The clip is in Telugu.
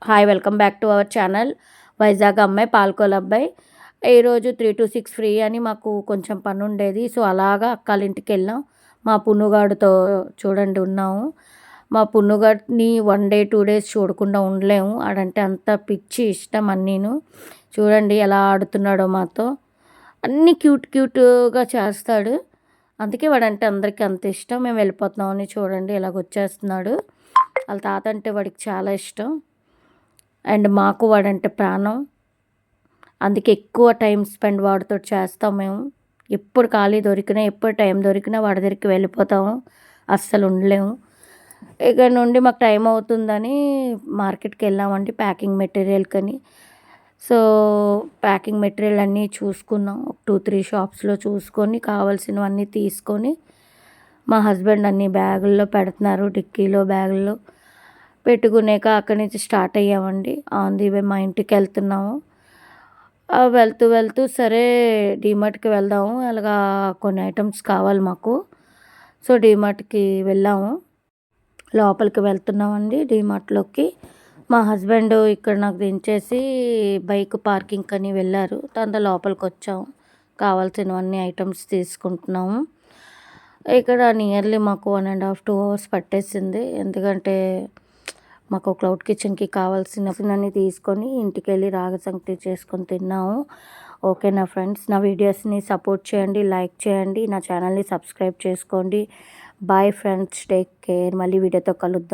Hi welcome back to our channel Vizag అమ్మాయి పాల్కోల్ అబ్బాయి. ఈరోజు 3 to 6 ఫ్రీ అని మాకు కొంచెం పని ఉండేది. సో అలాగా అక్కాళ్ళ ఇంటికి వెళ్ళాం. మా పున్నుగాడితో చూడండి ఉన్నాము. మా పున్నుగాడిని 1 day 2 days చూడకుండా ఉండలేము. ఆడంటే అంత పిచ్చి ఇష్టం అన్నీను. చూడండి ఎలా ఆడుతున్నాడో మాతో. అన్నీ క్యూట్ క్యూట్గా చేస్తాడు. అందుకే వాడంటే అందరికీ అంత ఇష్టం. మేము వెళ్ళిపోతున్నామని చూడండి ఇలాగొచ్చేస్తున్నాడు. వాళ్ళ తాత అంటే వాడికి చాలా ఇష్టం. అండ్ మాకు వాడంటే ప్రాణం. అందుకే ఎక్కువ టైం స్పెండ్ వాడితో చేస్తాం మేము. ఎప్పుడు ఖాళీ దొరికినా ఎప్పుడు టైం దొరికినా వాడి దగ్గరికి వెళ్ళిపోతాము. అస్సలు ఉండలేము. ఇక్కడ నుండి మాకు టైం అవుతుందని మార్కెట్కి వెళ్ళామండి ప్యాకింగ్ మెటీరియల్కని. సో ప్యాకింగ్ మెటీరియల్ అన్నీ చూసుకున్నాం. ఒక 2-3 షాప్స్లో చూసుకొని కావాల్సినవన్నీ తీసుకొని మా హస్బెండ్ అన్ని బ్యాగుల్లో పెడుతున్నారు. డిక్కీలో బ్యాగుల్లో పెట్టుకునేక అక్కడి నుంచి స్టార్ట్ అయ్యామండి. ఆన్ ది వే మా ఇంటికి వెళ్తున్నాము. వెళ్తూ వెళ్తూ సరే డీమార్ట్కి వెళ్దాము, అలాగా కొన్ని ఐటమ్స్ కావాలి మాకు. సో డీమార్ట్కి వెళ్ళాము. లోపలికి వెళ్తున్నామండి డీమార్ట్లోకి. మా హస్బెండ్ ఇక్కడ నాకు దించేసి బైక్ పార్కింగ్ అని వెళ్ళారు. దాంతో లోపలికి వచ్చాము. కావాల్సినవన్నీ ఐటమ్స్ తీసుకుంటున్నాము. ఇక్కడ నియర్లీ మాకు 1.5-2 hours పట్టేసింది. ఎందుకంటే మాకు క్లౌడ్ కిచెన్కి కావాల్సినవన్నీ తీసుకొని ఇంటికి వెళ్ళి రాగి సంగటి చేసుకొని తిన్నాము. ఓకేనా ఫ్రెండ్స్, నా వీడియోస్ని సపోర్ట్ చేయండి, లైక్ చేయండి, నా ఛానల్ని సబ్స్క్రైబ్ చేసుకోండి. Bye friends, take care. మళ్ళీ వీడియోతో కలుద్దాం.